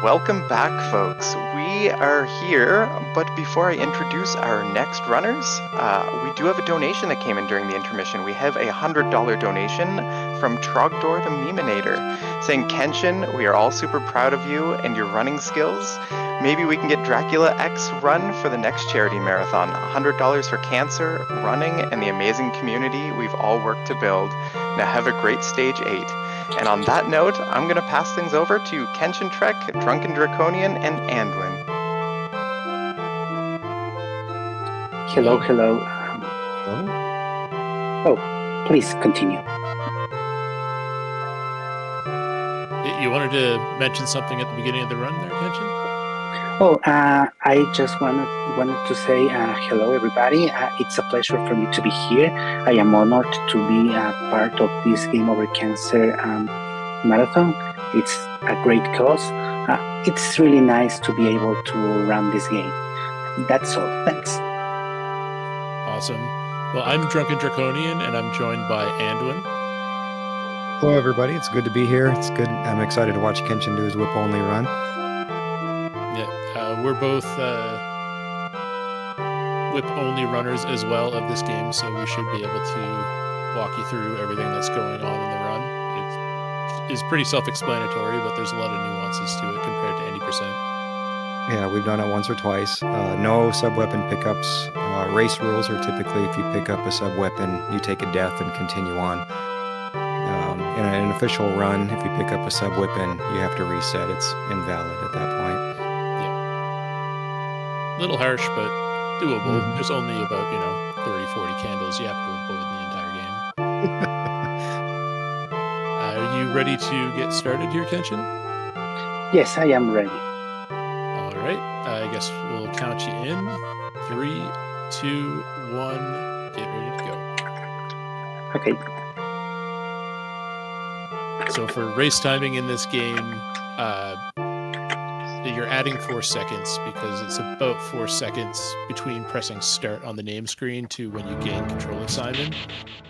Welcome back, folks. We are here, but before I introduce our next runners, we do have a donation that came in during the intermission. We have a $100 donation from Trogdor the Meminator saying, Kenshin, we are all super proud of you and your running skills. Maybe we can get Dracula X run for the next charity marathon. $100 for cancer, running, and the amazing community we've all worked to build. Now have a great stage 8. And on that note, I'm going to pass things over to KenshinTrek, Drunken Draconian, and Anduin. Hello. Hello. Oh, please continue. You wanted to mention something at the beginning of the run there, Kenshin? Oh, I just wanted to say hello, everybody. It's a pleasure for me to be here. I am honored to be part of this Game Over Cancer marathon. It's a great cause. It's really nice to be able to run this game. That's all. Thanks. Awesome. Well, I'm Drunken Draconian, and I'm joined by Anduin. Hello, everybody. It's good to be here. It's good. I'm excited to watch Kenshin do his whip-only run. Yeah, we're both whip-only runners as well of this game, so we should be able to walk you through everything that's going on in the run. It is pretty self-explanatory, but there's a lot of nuances to it compared to any percent. Yeah, we've done it once or twice. No sub-weapon pickups. Race rules are typically if you pick up a sub-weapon, you take a death and continue on. In an official run, if you pick up a sub-weapon, you have to reset. It's invalid at that point. Yeah. Little harsh, but doable. There's only about, 30, 40 candles you have to avoid the entire game. Are you ready to get started here, Kenshin? Yes, I am ready. All right. I guess we'll count you in. 3, 2, 1. Get ready to go. Okay. So for race timing in this game, you're adding 4 seconds because it's about 4 seconds between pressing start on the name screen to when you gain control of Simon.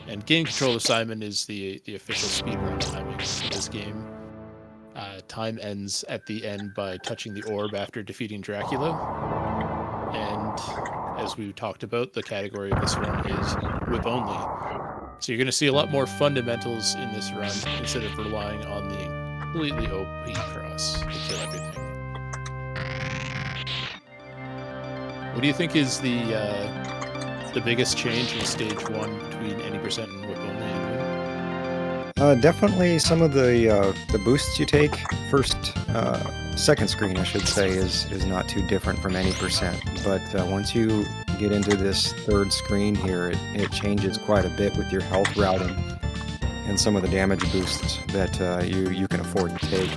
And gain control of Simon is the official speedrun timing for this game. Time ends at the end by touching the orb after defeating Dracula. And as we talked about, the category of this run is whip only. So you're going to see a lot more fundamentals in this run instead of relying on the completely OP cross to kill everything. What do you think is the biggest change in stage 1 between any percent and whip only? Definitely some of the boosts you take. Second screen, I should say, is not too different from any percent. But once you get into this third screen here, it changes quite a bit with your health routing and some of the damage boosts that you can afford to take.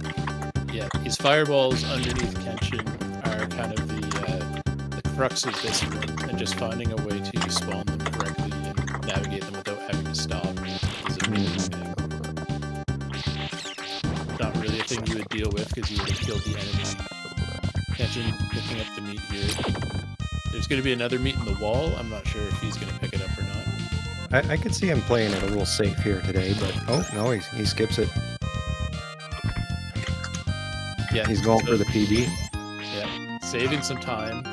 Yeah, these fireballs underneath Kenshin are kind of the crux of this one, and just finding a way to spawn them correctly and navigate them without having to stop is a big thing. Not really a thing you would deal with because you would have killed the enemy. Kenshin picking up the meat here. There's going to be another meat in the wall. I'm not sure if he's going to pick it up or not. I could see him playing it a little safe here today, but oh no, he skips it. Yeah, he's going for the PB. Yeah, saving some time.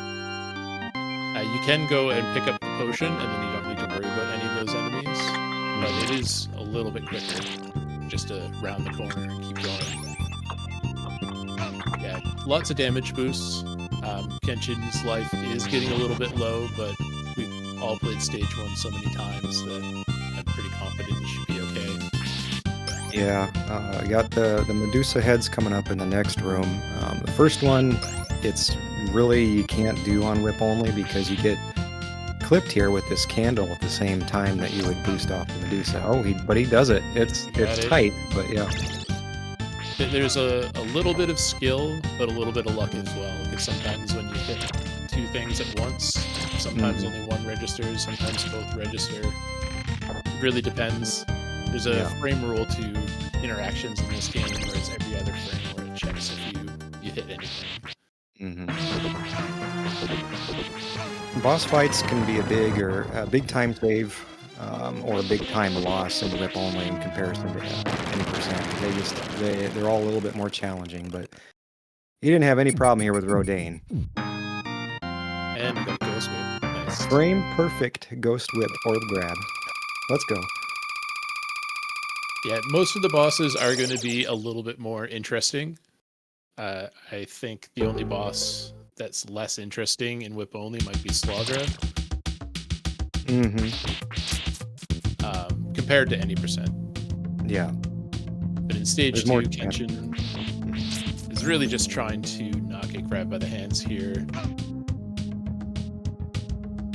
You can go and pick up the potion, and then you don't need to worry about any of those enemies. But it is a little bit quicker, just to round the corner and keep going. Yeah, lots of damage boosts. Kenshin's life is getting a little bit low, but we've all played stage 1 so many times that I'm pretty confident it should be okay. Yeah, I got the Medusa heads coming up in the next room. The first one, it's really you can't do on whip only because you get clipped here with this candle at the same time that you would boost off the Medusa. Oh, but he does it. It's tight, but yeah. There's a little bit of skill, but a little bit of luck as well. Because sometimes when you hit 2 things at once, sometimes only one registers, sometimes both register. It really depends. There's a frame rule to interactions in this game where it's every other frame where it checks if you hit anything. Boss fights can be a big time save or a big time loss in whip only in comparison to any percent. They're all a little bit more challenging, but He didn't have any problem here with Rodane. And we got a Ghost Whip. Nice. Frame perfect Ghost Whip for the grab. Let's go. Yeah, most of the bosses are going to be a little bit more interesting. I think the only boss that's less interesting in Whip only might be Slagra. Compared to any percent. Yeah. But in stage There's 2, more Kenshin is really just trying to not get grabbed by the hands here.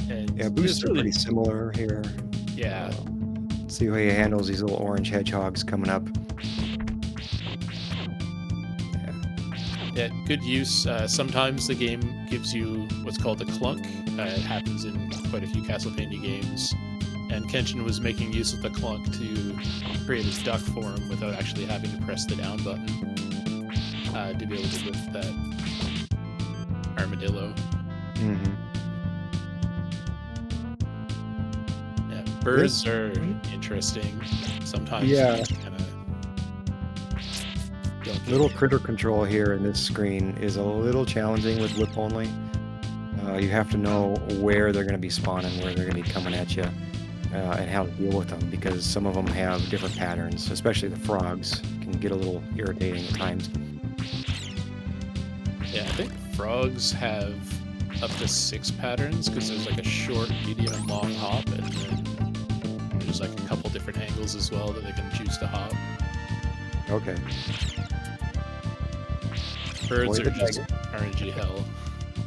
And Yeah, boosts are really, pretty similar here. yeah. See how he handles these little orange hedgehogs coming up. Yeah, good use. Sometimes the game gives you what's called a clunk. It happens in quite a few Castlevania games. And Kenshin was making use of the clunk to create his duck form without actually having to press the down button to be able to whip that armadillo. Yeah, birds are interesting. Sometimes Yeah. kind of Little critter control here in this screen is a little challenging with whip only. You have to know where they're going to be spawning, where they're going to be coming at you, and how to deal with them, because some of them have different patterns, especially the frogs can get a little irritating at times. Yeah, I think frogs have up to 6 patterns, because there's like a short, medium, and long hop, and then there's like a couple different angles as well that they can choose to hop. Okay. Birds Boy, are just RNG hell.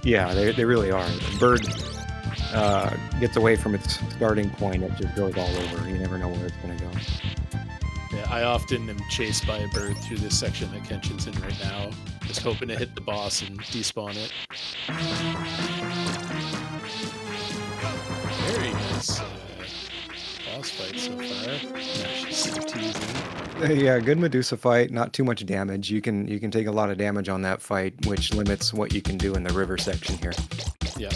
Yeah, they really are. The bird gets away from its starting point, it just goes all over. You never know where it's going to go. Yeah, I often am chased by a bird through this section that Kenshin's in right now, just hoping to hit the boss and despawn it. Very nice boss fight so far. Actually, so teasing. Yeah, good Medusa fight, not too much damage. You can take a lot of damage on that fight, which limits what you can do in the river section here. Yeah.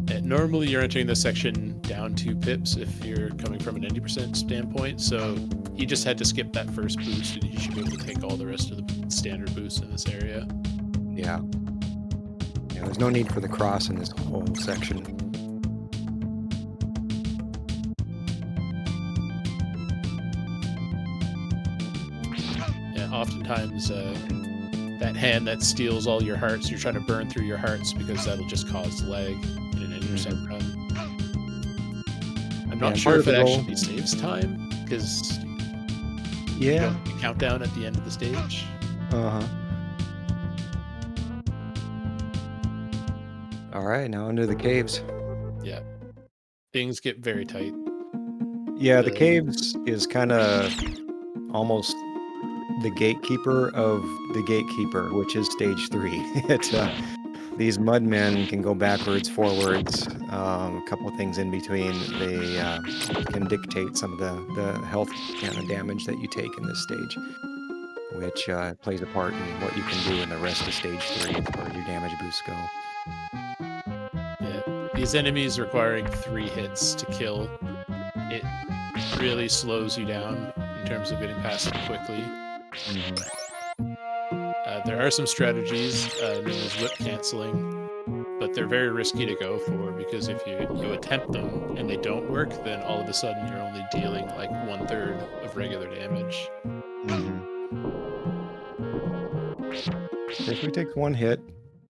And normally you're entering this section down 2 pips if you're coming from an 90% standpoint, so he just had to skip that first boost and he should be able to take all the rest of the standard boosts in this area. Yeah. Yeah, there's no need for the cross in this whole section. Oftentimes that hand that steals all your hearts, you're trying to burn through your hearts because that'll just cause lag in an 80% run. I'm not sure if it actually saves time, because you don't get a countdown at the end of the stage. Alright, now into the caves. Yeah. Things get very tight. Yeah, the caves is kind of almost the gatekeeper of the gatekeeper, which is stage 3. These mudmen can go backwards, forwards, a couple of things in between. They can dictate some of the health kind of damage that you take in this stage, which plays a part in what you can do in the rest of stage 3 as far as your damage boosts go. Yeah, these enemies requiring 3 hits to kill, it really slows you down in terms of getting past them quickly. There are some strategies known as whip canceling, but they're very risky to go for, because if you attempt them and they don't work, then all of a sudden you're only dealing like 1/3 of regular damage. If we take 1 hit,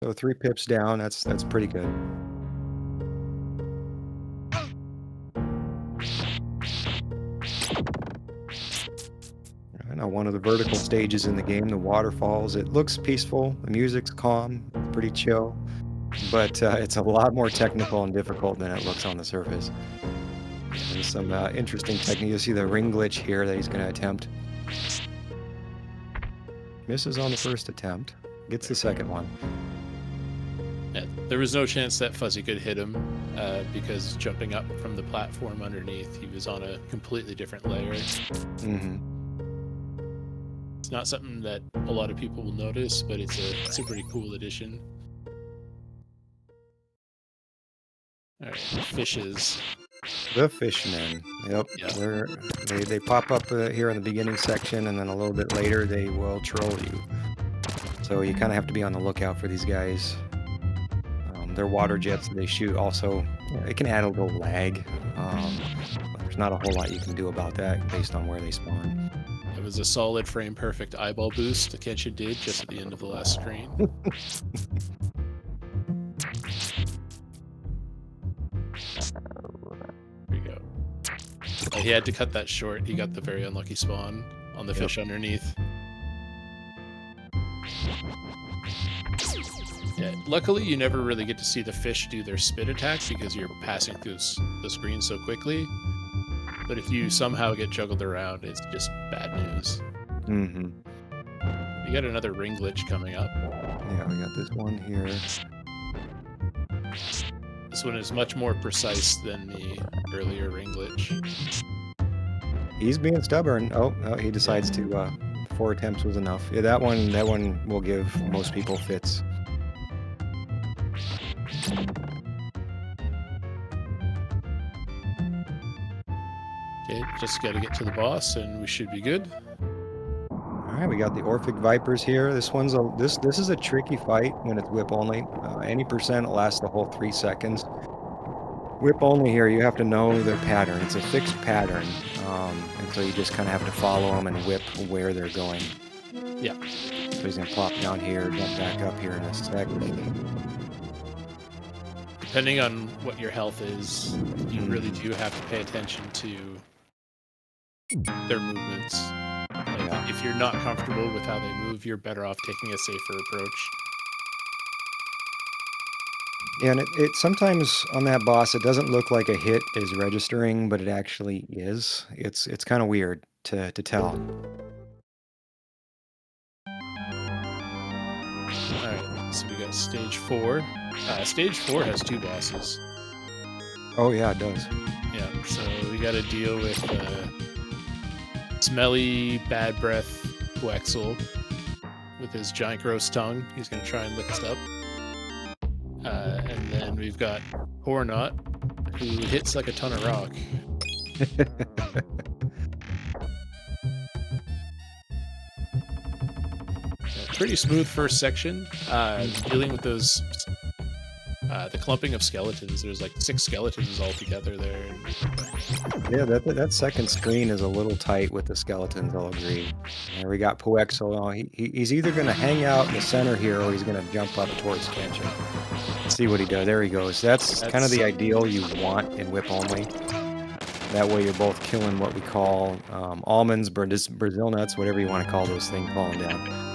so 3 pips down, that's pretty good. Now, one of the vertical stages in the game, the waterfalls, it looks peaceful, the music's calm, pretty chill, but it's a lot more technical and difficult than it looks on the surface. There's some interesting technique. You'll see the ring glitch here that he's going to attempt. Misses on the first attempt, gets the second one. Yeah, there was no chance that Fuzzy could hit him, because jumping up from the platform underneath, he was on a completely different layer. It's not something that a lot of people will notice, but it's a pretty cool addition. Alright, fishes. The fishmen. Yep. Yeah. They pop up here in the beginning section, and then a little bit later they will troll you. So you kind of have to be on the lookout for these guys. Their water jets they shoot also, it can add a little lag. But there's not a whole lot you can do about that based on where they spawn. It was a solid frame perfect eyeball boost that Kenshin did just at the end of the last screen. There you go. He had to cut that short. He got the very unlucky spawn on the fish underneath. Yeah, luckily you never really get to see the fish do their spit attack because you're passing through the screen so quickly. But if you somehow get juggled around, it's just bad news. Mm-hmm. You got another ring glitch coming up. Yeah, we got this one here. This one is much more precise than the earlier ring glitch. He's being stubborn. Oh, he decides to 4 attempts was enough. Yeah, that one will give most people fits. Okay, just got to get to the boss and we should be good. All right, we got the Orphic Vipers here. This one's this is a tricky fight when it's whip only. Any percent lasts the whole 3 seconds. Whip only here, you have to know their pattern. It's a fixed pattern, and so you just kind of have to follow them and whip where they're going. Yeah. So he's gonna plop down here, jump back up here in a second. Depending on what your health is, you really do have to pay attention to their movements. Like, if you're not comfortable with how they move, you're better off taking a safer approach. Yeah, and it sometimes on that boss, it doesn't look like a hit is registering, but it actually is. It's kind of weird to tell. Alright, so we got stage 4. Stage 4 has 2 bosses. Oh yeah, it does. Yeah, so we gotta deal with smelly, bad breath Quexel with his giant gross tongue. He's gonna try and lick us up. And then we've got Hornot, who hits like a ton of rock. Pretty smooth first section. Dealing with those, the clumping of skeletons. There's like 6 skeletons all together there. Yeah, that second screen is a little tight with the skeletons, I'll agree. And we got Poexo. He's either going to hang out in the center here or he's going to jump up towards Kenshin. Let's see what he does. There he goes. That's kind of the ideal you want in whip only. That way you're both killing what we call almonds, Brazil nuts, whatever you want to call those things falling down.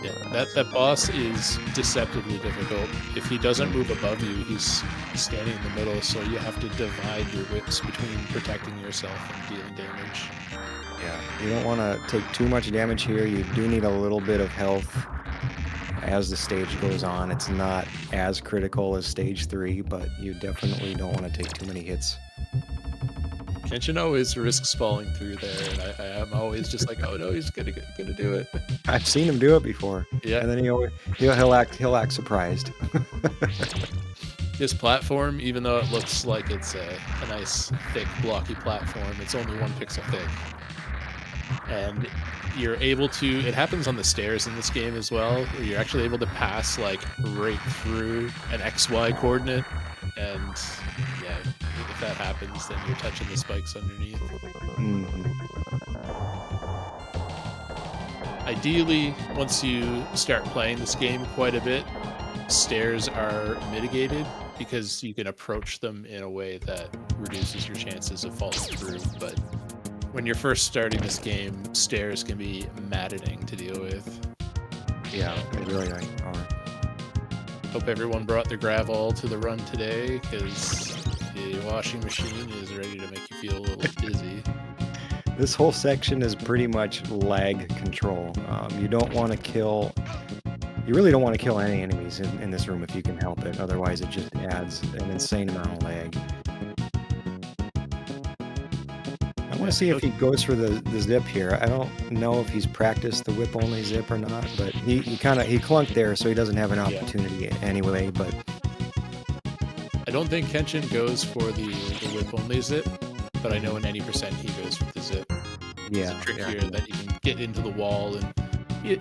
Yeah, that boss is deceptively difficult. If he doesn't move above you, he's standing in the middle, so you have to divide your whips between protecting yourself and dealing damage. Yeah, you don't want to take too much damage here. You do need a little bit of health as the stage goes on. It's not as critical as stage 3, but you definitely don't want to take too many hits. Kenshin always risks falling through there, and I am always just like, oh no, he's gonna do it. I've seen him do it before. Yeah. And then he'll act surprised. His platform, even though it looks like it's a nice, thick, blocky platform, it's only 1 pixel thick. And you're able to, it happens on the stairs in this game as well, where you're actually able to pass like right through an XY coordinate, and yeah, if that happens, then you're touching the spikes underneath. Ideally, once you start playing this game quite a bit, stairs are mitigated because you can approach them in a way that reduces your chances of falling through. But when you're first starting this game, stairs can be maddening to deal with. Yeah, they really are. Hope everyone brought their gravel to the run today, because the washing machine is ready to make you feel a little dizzy. This whole section is pretty much lag control. You don't want to kill... You really don't want to kill any enemies in this room if you can help it. Otherwise, it just adds an insane amount of lag. I want to see if he goes for the zip here. I don't know if he's practiced the whip only zip or not, but he clunked there, so he doesn't have an opportunity anyway. But don't think Kenshin goes for the whip only zip, but I know in any percent he goes for the zip. Yeah. It's a trick here that you can get into the wall and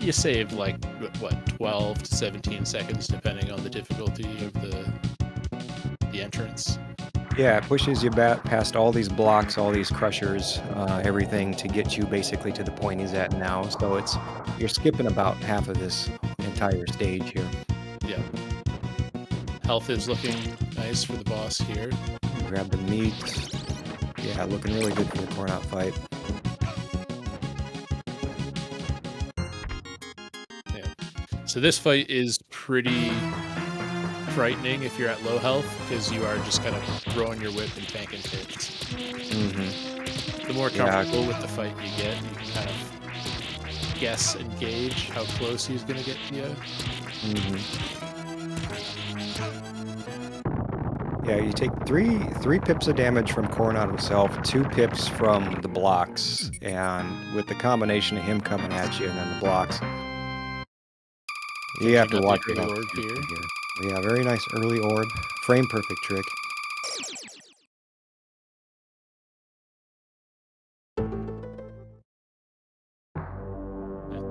you save like what 12 to 17 seconds depending on the difficulty of the entrance. Yeah, it pushes you back past all these blocks, all these crushers, everything to get you basically to the point he's at now. So you're skipping about half of this entire stage here. Yeah. Health is looking nice for the boss here. Grab the meat. Yeah, looking really good for the corn out fight. Yeah. So this fight is pretty frightening if you're at low health because you are just kind of throwing your whip and tanking hits. Mm-hmm. The more comfortable with the fight you get, you can kind of guess and gauge how close he's going to get to you. Mm-hmm. Yeah, you take three pips of damage from Coronado himself, 2 pips from the blocks, and with the combination of him coming at you and then the blocks, you have to watch it out here. Yeah, very nice early orb, frame perfect trick.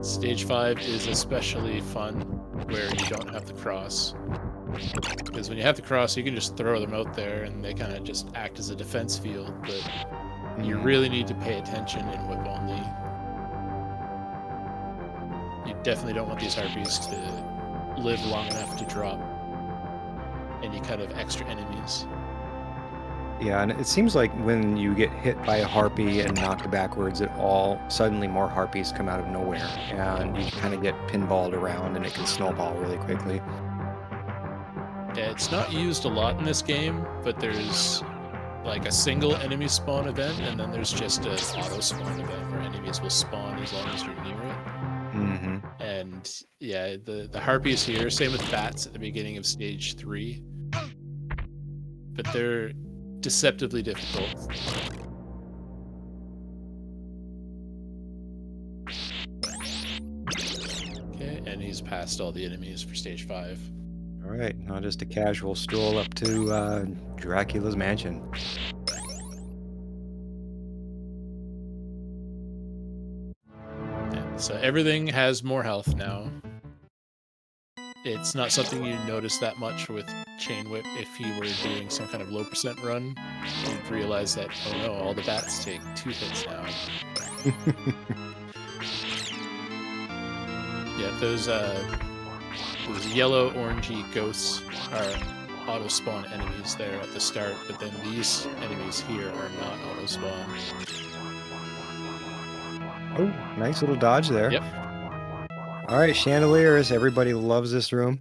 Stage 5 is especially fun where you don't have the cross. Because when you have the cross, you can just throw them out there and they kind of just act as a defense field, but you really need to pay attention in whip only. You definitely don't want these harpies to live long enough to drop any kind of extra enemies. Yeah, and it seems like when you get hit by a harpy and knocked backwards at all, suddenly more harpies come out of nowhere, and you kind of get pinballed around and it can snowball really quickly. Yeah, it's not used a lot in this game, but there's like a single enemy spawn event, and then there's just an auto spawn event where enemies will spawn as long as you're near it. Mm-hmm. And yeah, the harpies here, same with bats at the beginning of stage 3. But they're deceptively difficult. Okay, and he's passed all the enemies for stage 5. All right, now just a casual stroll up to Dracula's mansion. Yeah, so everything has more health now. It's not something you notice that much with Chain Whip. If you were doing some kind of low percent run, you'd realize that, oh no, all the bats take 2 hits now. Yeah, those yellow orangey ghosts are auto spawn enemies there at the start, but then these enemies here are not auto spawn. Oh, nice little dodge there. Yep. All right, chandeliers. Everybody loves this room.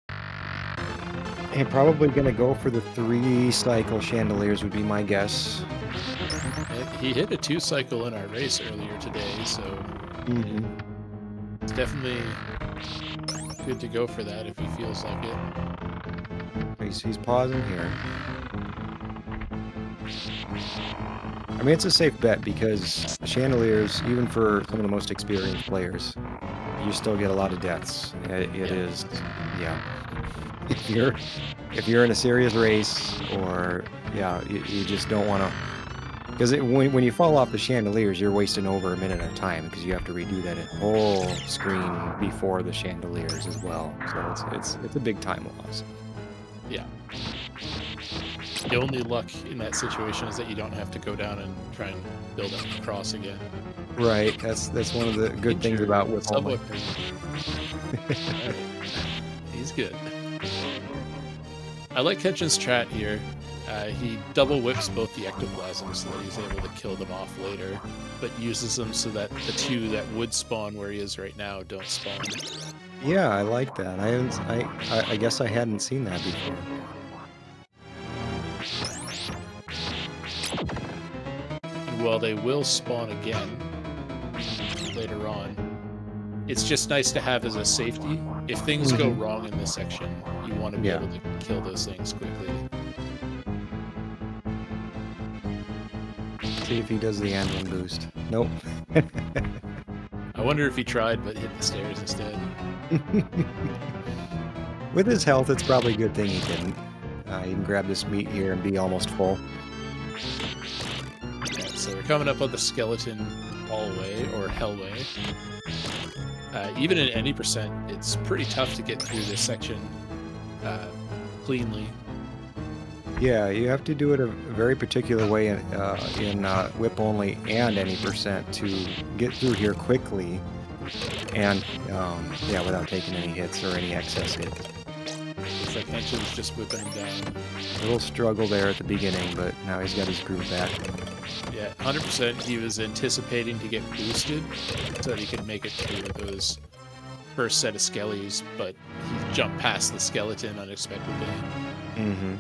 And probably going to go for the 3 cycle chandeliers would be my guess. He hit a 2 cycle in our race earlier today, so it's definitely good to go for that if he feels like it. He's pausing here. I mean, it's a safe bet because chandeliers, even for some of the most experienced players, you still get a lot of deaths. It is, yeah. If you're in a serious race, or you just don't want to, because when you fall off the chandeliers, you're wasting over a minute at a time because you have to redo that whole screen before the chandeliers as well. So it's a big time loss. Yeah. The only luck in that situation is that you don't have to go down and try and build up the cross again. Right. That's one of the good things about whip only. He's good. I like Kenshin's strat here. He double whips both the ectoplasms so that he's able to kill them off later, but uses them so that the 2 that would spawn where he is right now don't spawn. Yeah, I like that. I guess I hadn't seen that before. And while they will spawn again later on, it's just nice to have as a safety. If things go wrong in this section, you want to be able to kill those things quickly. See if he does the Anduin boost. Nope. I wonder if he tried but hit the stairs instead. With his health, it's probably a good thing he didn't. you can grab this meat here and be almost full. Yeah, so we're coming up on the skeleton hallway or hellway. Even at any percent, it's pretty tough to get through this section cleanly. Yeah, you have to do it a very particular way in whip only and any percent to get through here quickly, and yeah, without taking any hits or any excess hits. It's like Henshin's just whipping him down. A little struggle there at the beginning, but now he's got his groove back. Yeah, 100% he was anticipating to get boosted so that he could make it through those first set of skellies, but he jumped past the skeleton unexpectedly. Mm-hmm.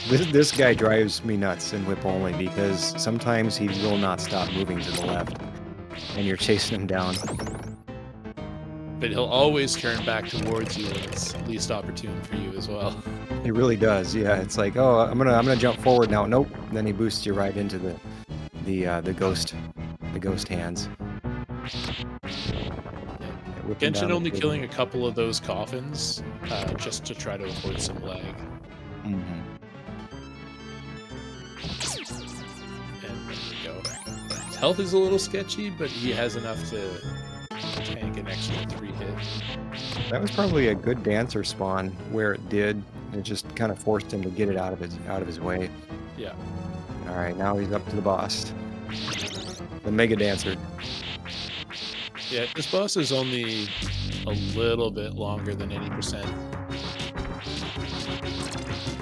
This guy drives me nuts in whip only because sometimes he will not stop moving to the left, and you're chasing him down. But he'll always turn back towards you when it's least opportune for you as well. He really does. Yeah, it's like, oh, I'm gonna jump forward now. Nope. Then he boosts you right into the ghost hands. Whipping Genshin down the only table. killing a couple of those coffins just to try to avoid some lag. Mhm. And there we go. His health is a little sketchy, but he has enough to tank an extra 3 hits. That was probably a good dancer spawn where it did. It just kind of forced him to get it out of his way. Yeah. All right, now he's up to the boss, the Mega Dancer. Yeah, this boss is only a little bit longer than 80%.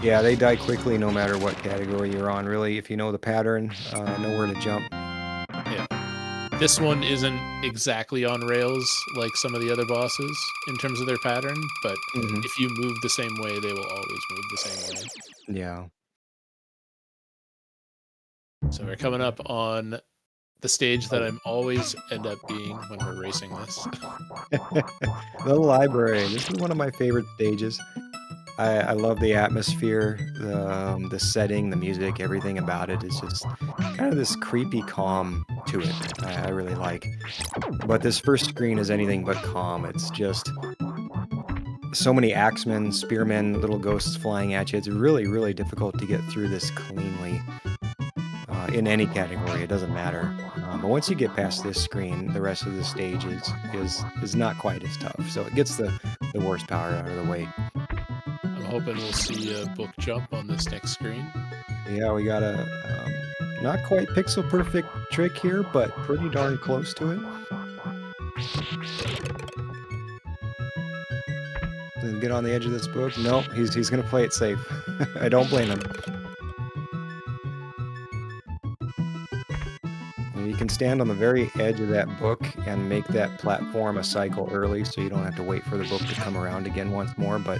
Yeah, they die quickly no matter what category you're on. Really, if you know the pattern, know where to jump. Yeah. This one isn't exactly on rails like some of the other bosses in terms of their pattern, but Mhm. if you move the same way, they will always move the same way. Yeah. So we're coming up on the stage that I'm always end up being when we're racing this. The library. This is one of my favorite stages. I love the atmosphere, the setting, the music, everything about it is just kind of this creepy calm to it. I really like. But this first screen is anything but calm. It's just so many axemen, spearmen, little ghosts flying at you. It's really, really difficult to get through this cleanly. In any category, it doesn't matter. But once you get past this screen, the rest of the stage is not quite as tough. So it gets the worst power out of the way. I'm hoping we'll see a book jump on this next screen. Yeah, we got a not quite pixel perfect trick here, but pretty darn close to it. Does he get on the edge of this book? No, he's gonna play it safe. I don't blame him. You can stand on the very edge of that book and make that platform a cycle early so you don't have to wait for the book to come around again once more, but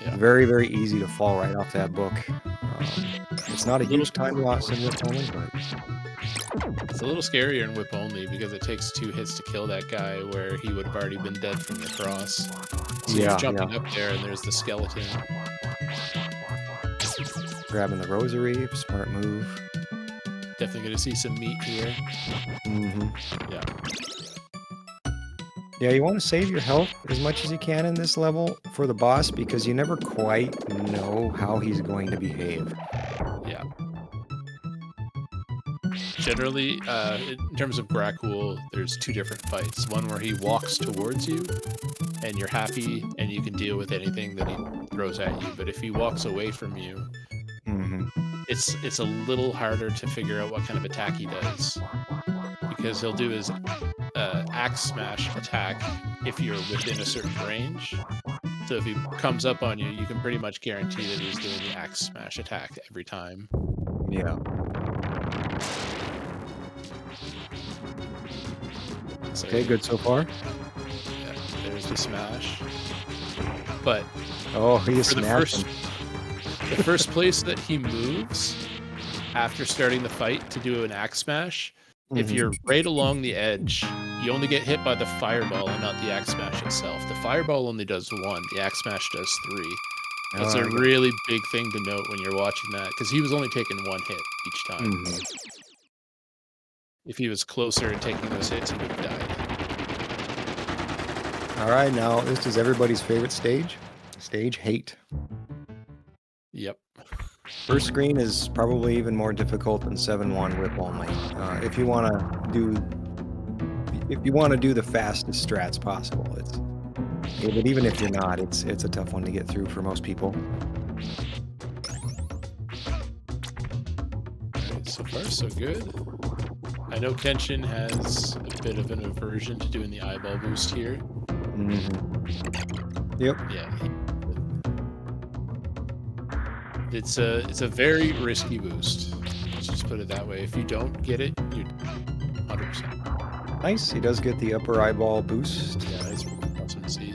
Yeah. very, very easy to fall right off that book. It's not a Little- huge time loss in whip only, but It's a little scarier in whip only because it takes 2 hits to kill that guy where he would have already been dead from the cross. So Yeah, you're jumping up there and there's the skeleton. grabbing the rosary, smart move. Definitely going to see some meat here. Mm-hmm. Yeah. Yeah, you want to save your health as much as you can in this level for the boss because you never quite know how he's going to behave. Yeah. Generally, in terms of Grakul, there's 2 different fights. One where he walks towards you, and you're happy, and you can deal with anything that he throws at you. But if he walks away from you, Mm-hmm. it's a little harder to figure out what kind of attack he does. Because he'll do his axe smash attack if you're within a certain range. So if he comes up on you, you can pretty much guarantee that he's doing the axe smash attack every time. Yeah. So Okay, good so far. yeah, there's the smash. But Oh, he is for smashing. the first place that he moves after starting the fight to do an axe smash, if Mhm. you're right along the edge, you only get hit by the fireball and not the axe smash itself. The fireball only does 1, the axe smash does 3. That's Oh, a I get- really big thing to note when you're watching that, because he was only taking 1 hit each time. Mhm. If he was closer and taking those hits, he would have died. All right, now this is everybody's favorite stage. Stage hate. Yep. First screen is probably even more difficult than 7-1 whip only. If you want to do the fastest strats possible, but even if you're not, it's a tough one to get through for most people. Alright, so far so good. I know Kenshin has a bit of an aversion to doing the eyeball boost here. Mm-hmm. Yep. Yeah. It's a very risky boost. Let's just put it that way. If you don't get it, you're 100%. Nice. He does get the upper eyeball boost. Yeah, it's awesome to see.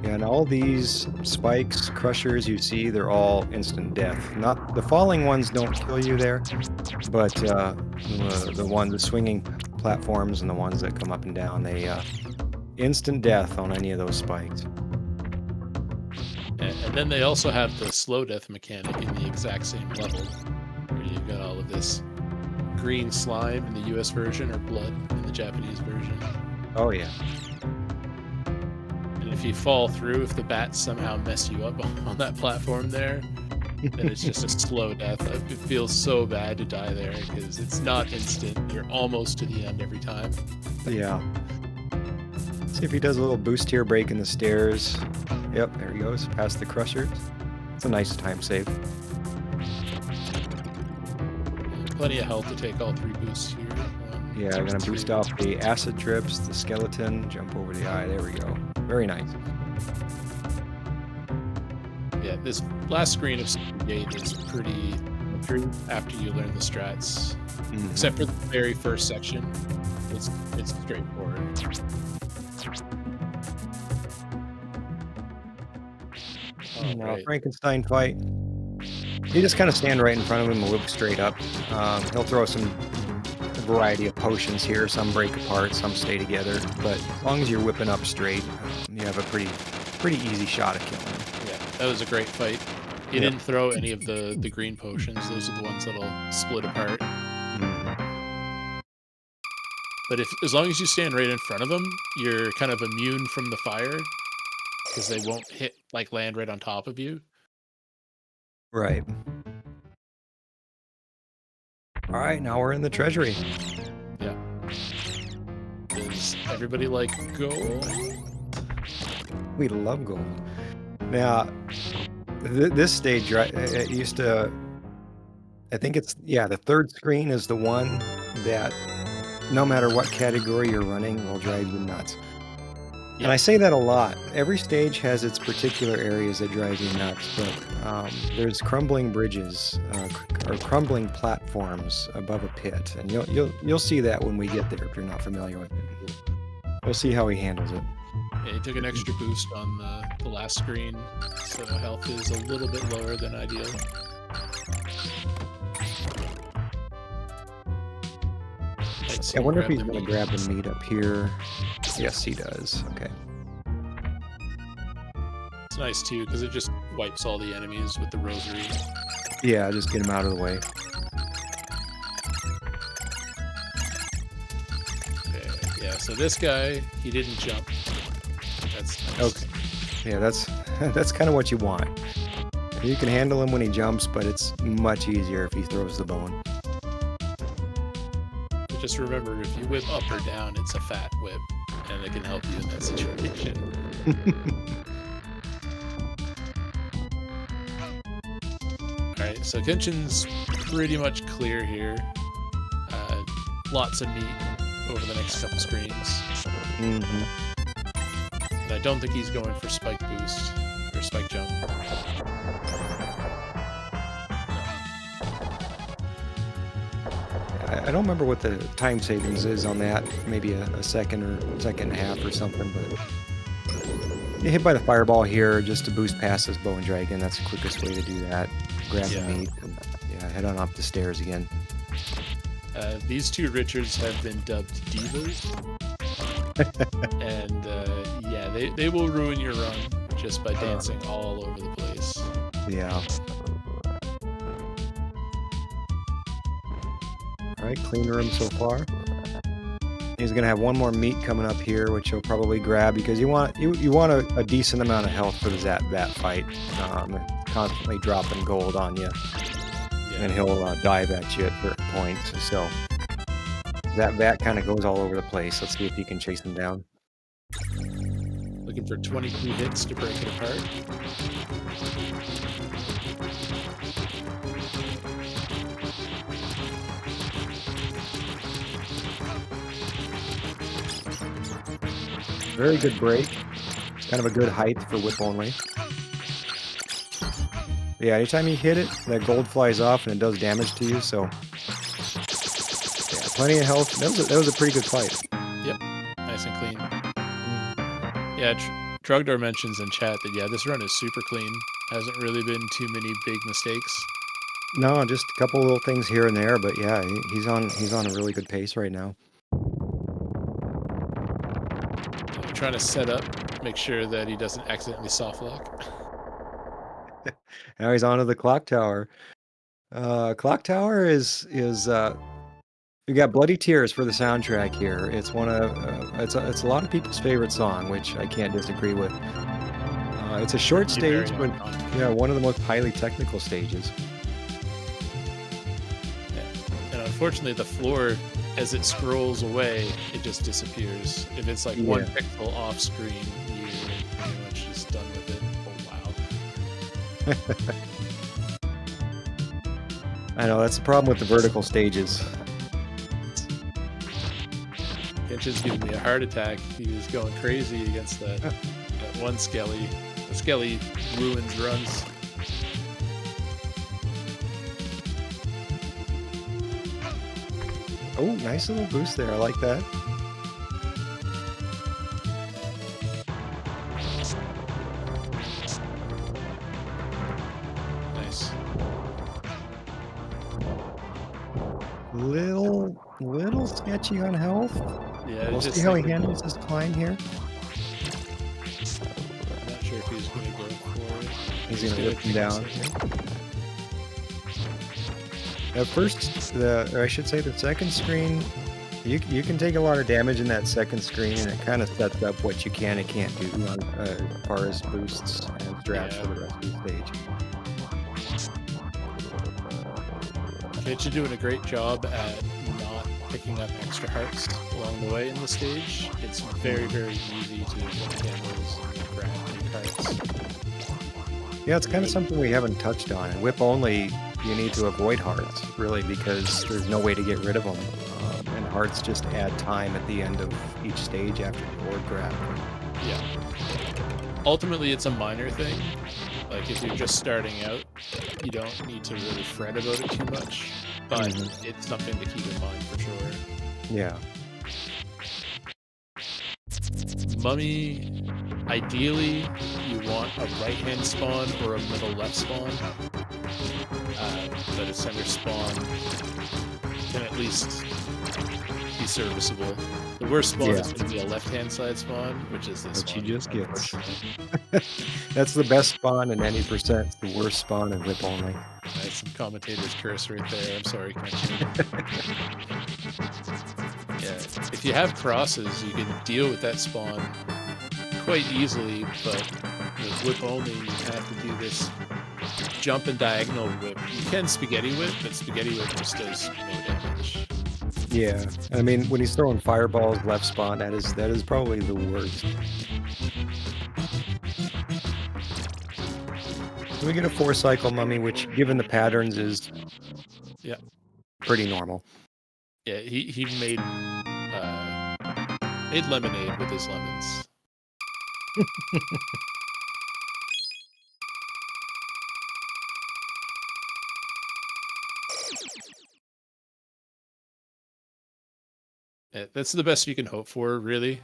Yeah, and all these spikes, crushers you see, they're all instant death. Not the falling ones don't kill you there, but the swinging platforms and the ones that come up and down, they instant death on any of those spikes. And then they also have the slow death mechanic in the exact same level, where you've got all of this green slime in the US version or blood in the Japanese version. Oh yeah. And if you fall through, if the bats somehow mess you up on that platform there, then it's just a slow death. It feels so bad to die there because it's not instant. You're almost to the end every time. Yeah. See if he does a little boost here, breaking the stairs. Yep, there he goes, past the crushers. It's a nice time save. Plenty of health to take all 3 boosts here. Yeah, I'm gonna boost off the acid trips, the skeleton, jump over the eye. There we go. Very nice. Yeah, this last screen of Gate is pretty true after you learn the strats. Mhm. Except for the very first section. It's straightforward. Now, Alright. Frankenstein fight. You just kind of stand right in front of him and whip straight up. He'll throw a variety of potions here. Some break apart, some stay together. But as long as you're whipping up straight, you have a pretty easy shot at killing him. Yeah, that was a great fight. He didn't throw any of the green potions. Those are the ones that'll split apart. Mhm. But as long as you stand right in front of them, you're kind of immune from the fire because they won't land right on top of you. Right. All right, now we're in the treasury. Yeah. Does everybody like gold? We love gold. Now, this stage, right? It used to. I think the third screen is the one that, no matter what category you're running, will drive you nuts. Yeah. And I say that a lot. Every stage has its particular areas that drive you nuts, but there's crumbling bridges or crumbling platforms above a pit, and you'll see that when we get there if you're not familiar with it. We'll see how he handles it. Yeah, he took an extra boost on the last screen, so health is a little bit lower than ideal. I wonder if he's going to grab the meat up here. Yes, he does. Okay. It's nice too because it just wipes all the enemies with the rosary. Yeah, just get him out of the way. Okay, yeah, so this guy, he didn't jump. That's nice. Okay. Yeah, that's kind of what you want. You can handle him when he jumps, but it's much easier if he throws the bone. But just remember, if you whip up or down, it's a fat whip, and it can help you in that situation. Alright, so Kenshin's pretty much clear here. Lots of meat over the next couple screens. Mm-hmm. And I don't think he's going for spike boost or spike jump. I don't remember what the time savings is on that. Maybe a second or second and a half or something, but you hit by the fireball here just to boost past this bow and dragon. That's the quickest way to do that. Grab the meat and head on up the stairs again. These two Richards have been dubbed divas. And they will ruin your run just by dancing all over the place. Yeah. All right, clean room so far. He's gonna have one more meat coming up here, which he'll probably grab because you want a decent amount of health for that fight. Constantly dropping gold on you, and he'll dive at you at certain points. So that bat kind of goes all over the place. Let's see if you can chase him down. Looking for 22 hits to break it apart. Very good break. It's kind of a good height for whip only. Yeah, anytime you hit it, that gold flies off and it does damage to you, so... Yeah, plenty of health. That was a pretty good fight. Yep, nice and clean. Yeah, Trugdor mentions in chat that, yeah, this run is super clean. Hasn't really been too many big mistakes. No, just a couple little things here and there, but yeah, he's on a really good pace right now. I'm trying to set up, make sure that he doesn't accidentally soft lock. Now he's onto the clock tower. Clock tower is we got Bloody Tears for the soundtrack here. It's one of it's a lot of people's favorite song, which I can't disagree with. It's a short stage, but yeah, one of the most highly technical stages. And unfortunately, the floor, as it scrolls away, it just disappears. If it's like one pixel off screen, you're pretty much just done with it. Oh, wow. I know, that's the problem with the vertical stages. Kenshin's giving me a heart attack. He was going crazy against that one Skelly. The Skelly ruins runs. Oh, nice little boost there. I like that. Nice. Little sketchy on health. Yeah, We'll see how he handles his climb here. I'm not sure if he's going to go for it. He's going to whip him down. At first, or I should say the second screen, you can take a lot of damage in that second screen, and it kind of sets up what you can and can't do as far as boosts and straps for the rest of the stage. Kenshin doing a great job at not picking up extra hearts along the way in the stage. It's very, very easy to get candles and grab big hearts. Yeah, it's kind of something we haven't touched on. And whip only, you need to avoid hearts, really, because there's no way to get rid of them. And hearts just add time at the end of each stage after the board grab. Yeah. Ultimately, it's a minor thing. Like, if you're just starting out, you don't need to really fret about it too much. But it's something to keep in mind for sure. Yeah. Mummy, ideally, you want a right-hand spawn or a middle-left spawn. But a center spawn can at least be serviceable. The worst spawn is going to be a left-hand side spawn, which is this Which one. he just gets. That's the best spawn in any percent. It's the worst spawn in whip only. Nice, some commentator's curse right there. I'm sorry, Kenshin. Yeah, if you have crosses, you can deal with that spawn quite easily, but with whip only, you have to do this jump and diagonal whip. You can spaghetti whip, but spaghetti whip just does no damage. Yeah, I mean, when he's throwing fireballs left spawn, that is probably the worst. We get a 4-cycle mummy, which, given the patterns, is pretty normal. Yeah, he made lemonade with his lemons. Yeah, that's the best you can hope for, really.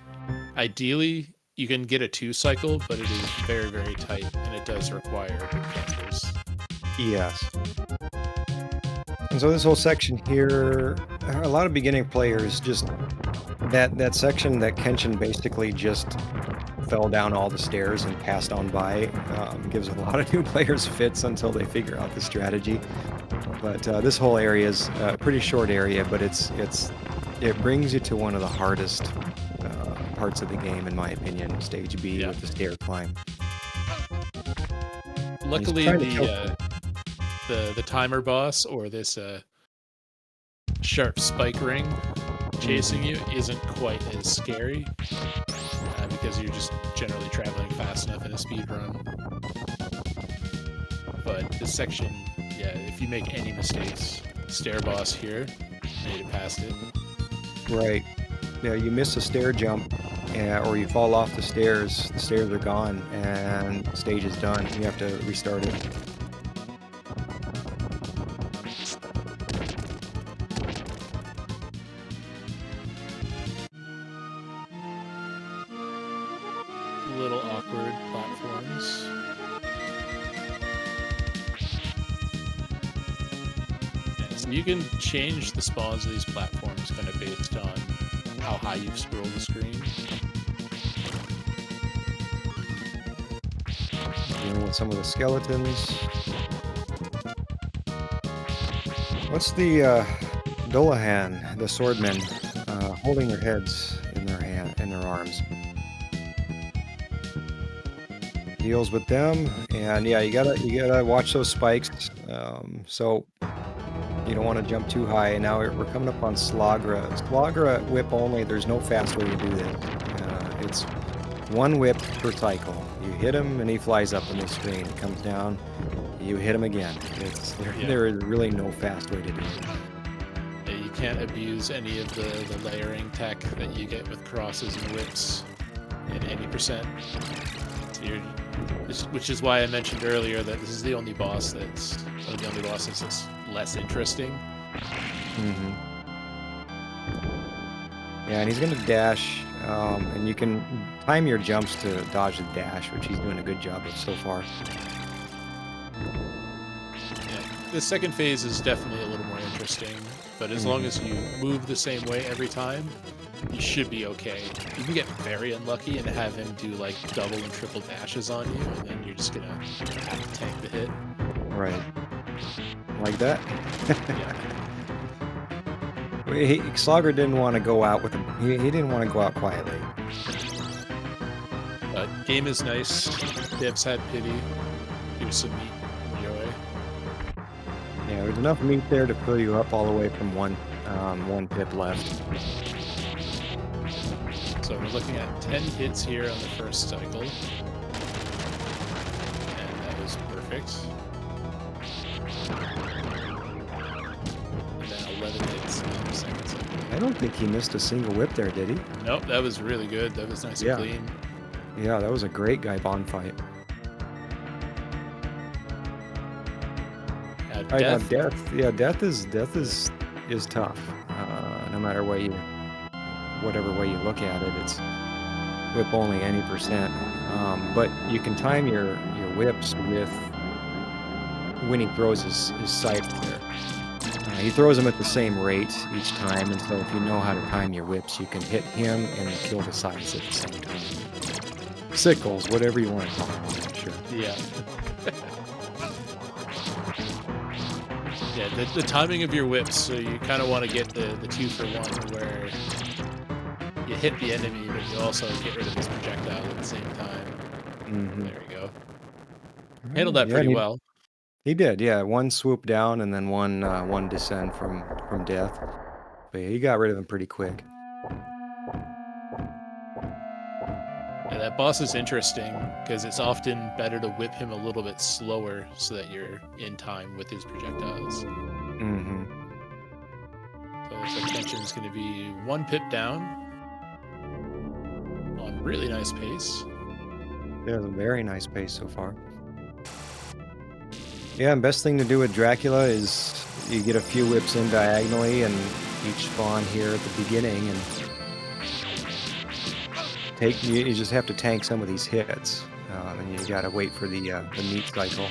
Ideally, you can get a 2-cycle, but it is very, very tight, and it does require good candles. Yes. And so this whole section here, a lot of beginning players just that section that Kenshin basically just fell down all the stairs and passed on by gives a lot of new players fits until they figure out the strategy. But this whole area is a pretty short area, but it's it brings you to one of the hardest parts of the game, in my opinion, stage B with the stair climb. Luckily, trying to kill the timer boss or this sharp spike ring chasing you isn't quite as scary because you're just generally traveling fast enough in a speed run. But this section, yeah, if you make any mistakes, stair boss here, made it past it. Right. Yeah, you miss a stair jump, or you fall off the stairs are gone, and the stage is done. You have to restart it. Little awkward platforms. Yeah, so you can change the spawns of these platforms kind of based on how high you scroll the screen. Dealing with some of the skeletons. What's the Dolahan, the swordmen, holding their heads in their arms? Deals with them, and yeah, you gotta watch those spikes. So you don't want to jump too high. And now we're coming up on Slagra. Slagra whip only. There's no fast way to do this. It's one whip per cycle. You hit him, and he flies up on the screen. He comes down. You hit him again. There is really no fast way to do it. Yeah, you can't abuse any of the layering tech that you get with crosses and whips in any percent. So which is why I mentioned earlier that this is the only boss that's one of the only bosses that's less interesting. Mm-hmm. Yeah, and he's gonna dash, and you can time your jumps to dodge the dash, which he's doing a good job of so far. Yeah, the second phase is definitely a little more interesting, but as long as you move the same way every time, you should be okay. You can get very unlucky and have him do like double and triple dashes on you, and then you're just gonna have to tank the hit. Right. Like that? Yeah. Slogger didn't want to go out with him. He didn't want to go out quietly. But game is nice. Devs had pity. Here's some meat. Enjoy. Yeah, there's enough meat there to fill you up all the way from one pip left. So we're looking at 10 hits here on the first cycle. And that was perfect. And then 11 hits on the second cycle. I don't think he missed a single whip there, did he? Nope, that was really good. That was nice and clean. Yeah, that was a great guy bond fight. Death is tough. No matter whatever way you look at it, it's whip only any percent. But you can time your whips with when he throws his sight there. He throws them at the same rate each time, and so if you know how to time your whips, you can hit him and kill the sights at the same time. Sickles, whatever you want to call them, I'm sure. Yeah. Yeah, the timing of your whips, so you kind of want to get the 2-for-1 where you hit the enemy, but you also get rid of his projectile at the same time. Mm-hmm. There we go. Handled that pretty well. He did, yeah. One swoop down and then one descend from death. But yeah, he got rid of him pretty quick. Yeah, that boss is interesting because it's often better to whip him a little bit slower so that you're in time with his projectiles. Mm-hmm. So it looks like Kenshin's going to be 1 pip down on really nice pace. Yeah, it's a very nice pace so far. Yeah, and best thing to do with Dracula is you get a few whips in diagonally and each spawn here at the beginning, and you just have to tank some of these hits, and you gotta wait for the meat cycle.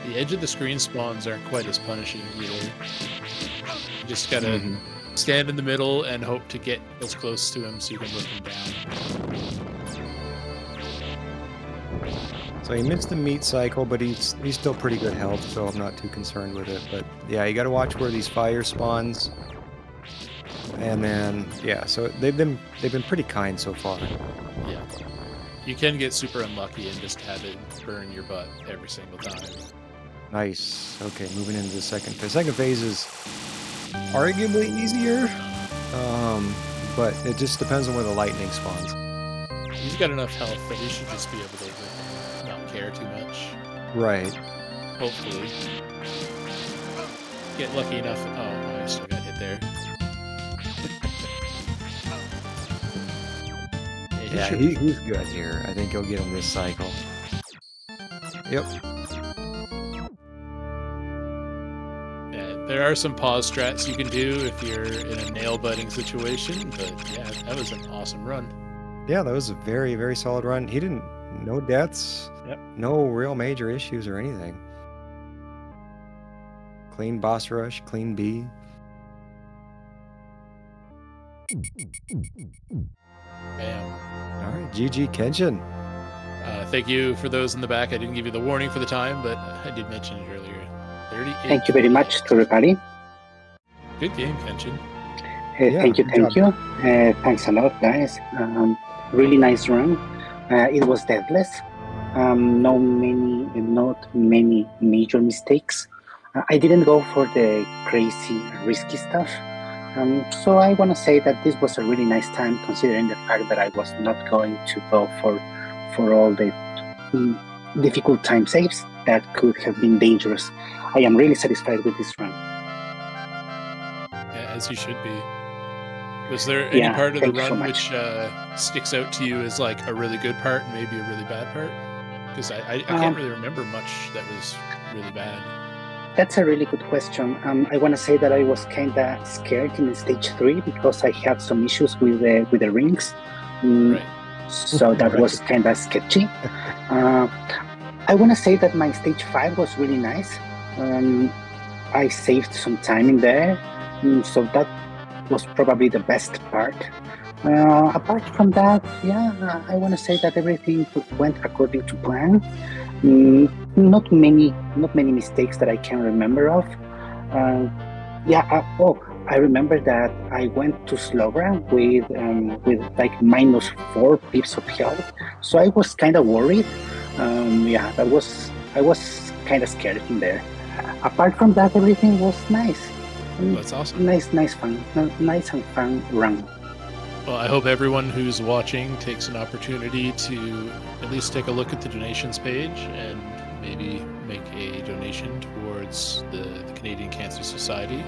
The edge of the screen spawns aren't quite as punishing either. You just gotta stand in the middle and hope to get as close to him so you can whip him down. So he missed the meat cycle, but he's still pretty good health, so I'm not too concerned with it. But yeah, you gotta watch where these fire spawns And then so they've been pretty kind so far. Yeah. You can get super unlucky and just have it burn your butt every single time. Nice. Okay, moving into the second phase. Second phase is arguably easier, but it just depends on where the lightning spawns. He's got enough health that he should just be able to not care too much. Right. Hopefully. Get lucky enough. Oh, I still got hit there. Yeah, he's good here. I think he'll get him this cycle. Yep. Yeah, there are some pause strats you can do if you're in a nail-biting situation, but yeah, that was an awesome run. Yeah, that was a very, very solid run. He didn't... No deaths. Yep. No real major issues or anything. Clean boss rush, clean B. Bam. All right, GG Kenshin. Thank you for those in the back. I didn't give you the warning for the time, but I did mention it earlier. 38. Thank you very much to everybody. Good game, Kenshin. Thank you. Thanks a lot, guys. Really nice run. It was deathless. Not many major mistakes. I didn't go for the crazy, risky stuff. So I want to say that this was a really nice time, considering the fact that I was not going to go for all the difficult time saves that could have been dangerous. I am really satisfied with this run. Yeah, as you should be. Was there any part of the run which sticks out to you as like a really good part and maybe a really bad part? Because I can't really remember much that was really bad. That's a really good question. I want to say that I was kind of scared in stage 3 because I had some issues with the rings. Right. So that was kind of sketchy. I want to say that my stage 5 was really nice. I saved some time in there, so that was probably the best part. Apart from that, I want to say that everything went according to plan. Not many mistakes that I can remember of. I remember that I went to Slogra with like -4 pips of health, so I was kind of worried. I was kind of scared in there. Apart from that, everything was nice. That's awesome. Nice and fun run. Well, I hope everyone who's watching takes an opportunity to at least take a look at the donations page and maybe make a donation towards the Canadian Cancer Society.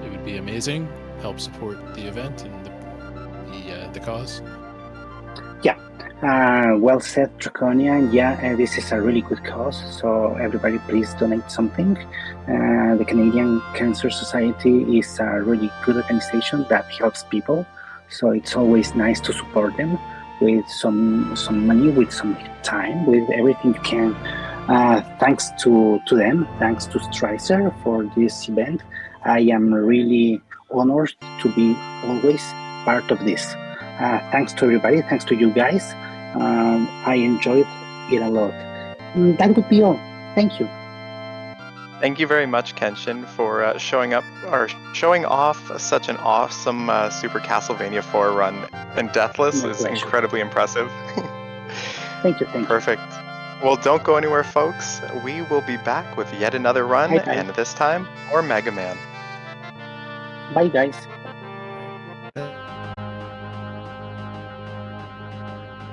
It would be amazing. Help support the event and the cause. Well said, Draconia. This is a really good cause, so everybody please donate something. The Canadian Cancer Society is a really good organization that helps people, so it's always nice to support them with some money, with some time, with everything you can. Thanks to them, thanks to Stricer for this event. I am really honored to be always part of this. Thanks to everybody, thanks to you guys. I enjoyed it a lot. That would be all. Thank you. Thank you very much, Kenshin, for showing off such an awesome Super Castlevania 4 run. And Deathless is incredibly impressive. Thank you. Perfect. Well, don't go anywhere, folks. We will be back with yet another run, and this time, more Mega Man. Bye, guys.